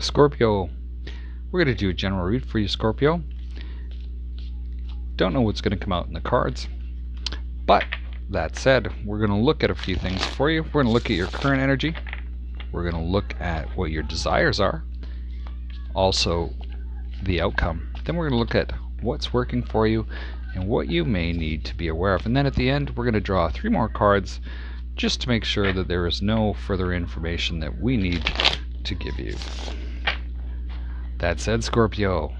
Scorpio, we're going to do a general read for you, Scorpio. Don't know what's going to come out in the cards, but that said, we're going to look at a few things for you. We're going to look at your current energy. We're going to look at what your desires are, also the outcome. Then we're going to look at what's working for you and what you may need to be aware of. And then at the end, we're going to draw 3 more cards just to make sure that there is no further information that we need to give you. That said, Scorpio,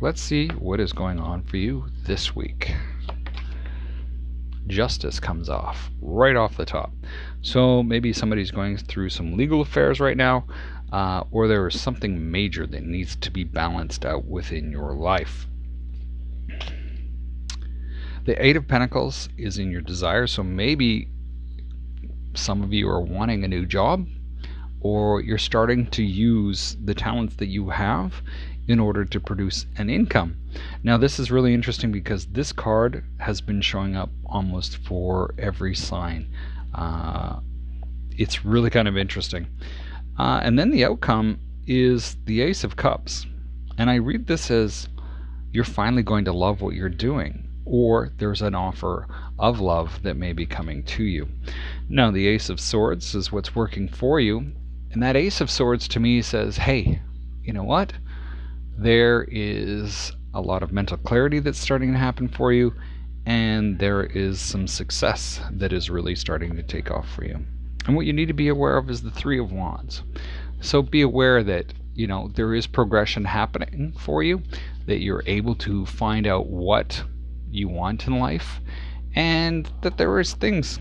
let's see what is going on for you this week. Justice comes off right off the top. So maybe somebody's going through some legal affairs right now, or there is something major that needs to be balanced out within your life. The Eight of Pentacles is in your desire, so maybe some of you are wanting a new job, or you're starting to use the talents that you have in order to produce an income. Now this is really interesting because this card has been showing up almost for every sign. It's really kind of interesting. And then the outcome is the Ace of Cups. And I read this as you're finally going to love what you're doing, or there's an offer of love that may be coming to you. Now the Ace of Swords is what's working for you, and that Ace of Swords to me says, hey, you know what? There is a lot of mental clarity that's starting to happen for you, and there is some success that is really starting to take off for you. And what you need to be aware of is the Three of Wands. So be aware that, you know, there is progression happening for you, that you're able to find out what you want in life, and that there is things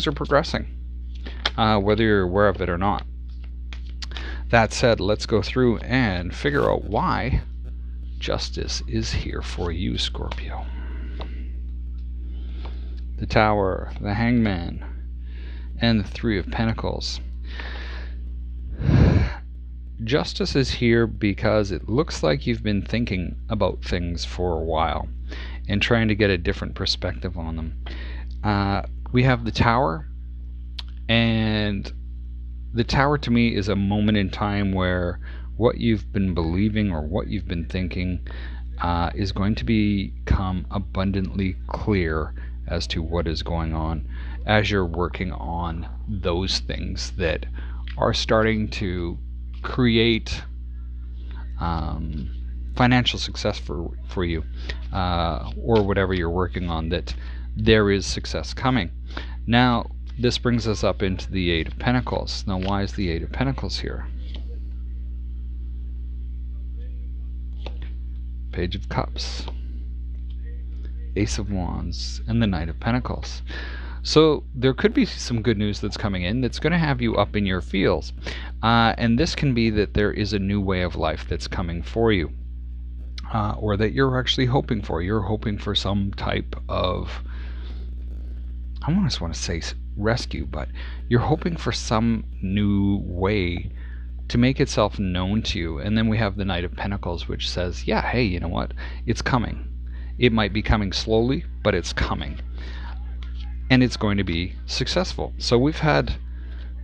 are progressing, whether you're aware of it or not. That said, let's go through and figure out why justice is here for you, Scorpio. The Tower, the Hangman, and the Three of Pentacles. Justice is here because it looks like you've been thinking about things for a while and trying to get a different perspective on them. We have the Tower, and the Tower to me is a moment in time where what you've been believing or what you've been thinking is going to become abundantly clear as to what is going on as you're working on those things that are starting to create financial success for you, or whatever you're working on, that there is success coming. Now this brings us up into the Eight of Pentacles. Now why is the Eight of Pentacles here? Page of Cups, Ace of Wands, and the Knight of Pentacles. So there could be some good news that's coming in that's going to have you up in your feels. And this can be that there is a new way of life that's coming for you, or that you're actually hoping for. You're hoping for some type of, I almost want to say rescue, but you're hoping for some new way to make itself known to you. And then we have the Knight of Pentacles, which says, yeah, hey, you know what? It's coming. It might be coming slowly, but it's coming. And it's going to be successful. So we've had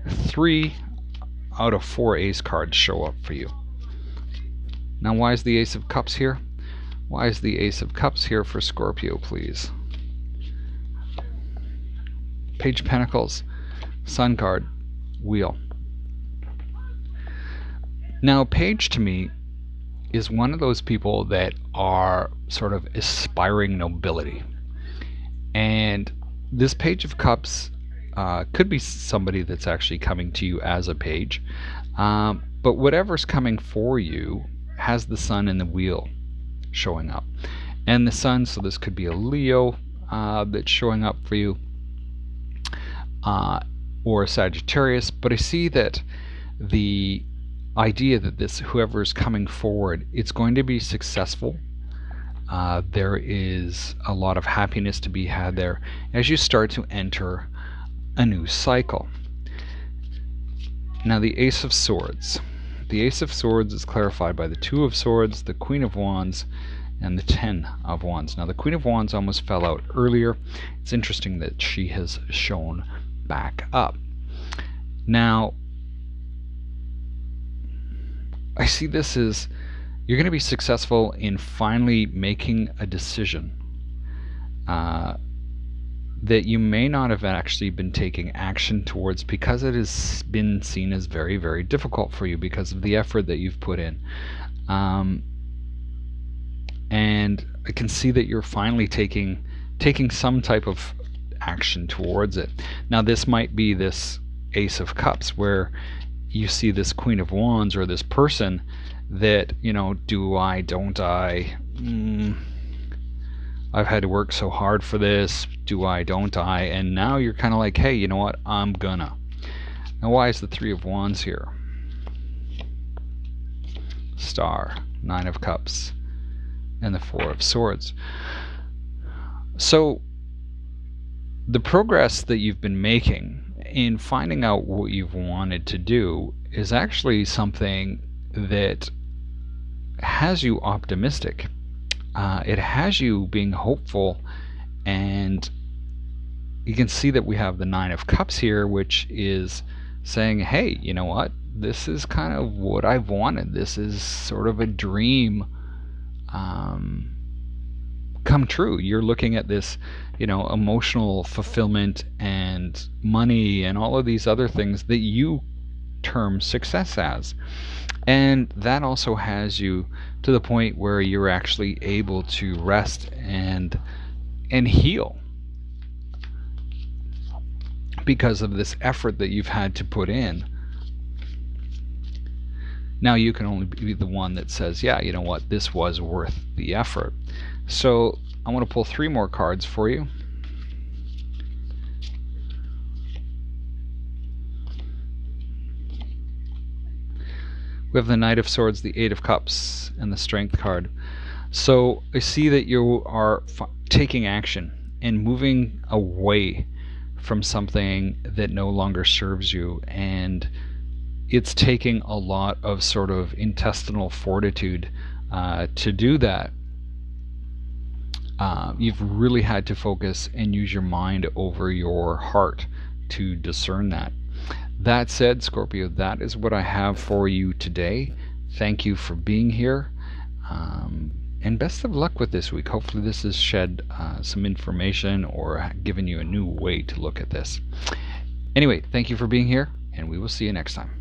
3 out of 4 Ace cards show up for you. Now why is the Ace of Cups here? Why is the Ace of Cups here for Scorpio, please? Page of Pentacles, Sun card, Wheel. Now Page to me is one of those people that are sort of aspiring nobility. And this Page of Cups could be somebody that's actually coming to you as a page. But whatever's coming for you has the Sun and the Wheel showing up. And the Sun, so this could be a Leo that's showing up for you, or a Sagittarius. But I see that the idea that this, whoever's coming forward, it's going to be successful. There is a lot of happiness to be had there as you start to enter a new cycle. Now the Ace of Swords. The Ace of Swords is clarified by the Two of Swords, the Queen of Wands, and the Ten of Wands. Now the Queen of Wands almost fell out earlier. It's interesting that she has shown back up. Now I see this as you're going to be successful in finally making a decision that you may not have actually been taking action towards because it has been seen as very, very difficult for you because of the effort that you've put in. And I can see that you're finally taking some type of action towards it. Now this might be this Ace of Cups where you see this Queen of Wands or this person that, do I, don't I, I've had to work so hard for this, do I, don't I, and now you're kind of like, hey, you know what, I'm gonna. Now why is the Three of Wands here? Star, Nine of Cups, and the Four of Swords. So the progress that you've been making in finding out what you've wanted to do is actually something that has you optimistic. It has you being hopeful, and you can see that we have the Nine of Cups here, which is saying, hey, you know what, this is kind of what I've wanted. This is sort of a dream come true. You're looking at this, emotional fulfillment and money and all of these other things that you term success as. And that also has you to the point where you're actually able to rest and heal because of this effort that you've had to put in. Now you can only be the one that says, yeah, you know what, this was worth the effort. So I want to pull 3 more cards for you. We have the Knight of Swords, the Eight of Cups, and the Strength card. So I see that you are taking action and moving away from something that no longer serves you, and it's taking a lot of sort of intestinal fortitude to do that. You've really had to focus and use your mind over your heart to discern that. That said, Scorpio, that is what I have for you today. Thank you for being here, and best of luck with this week. Hopefully this has shed some information or given you a new way to look at this. Anyway, thank you for being here, and we will see you next time.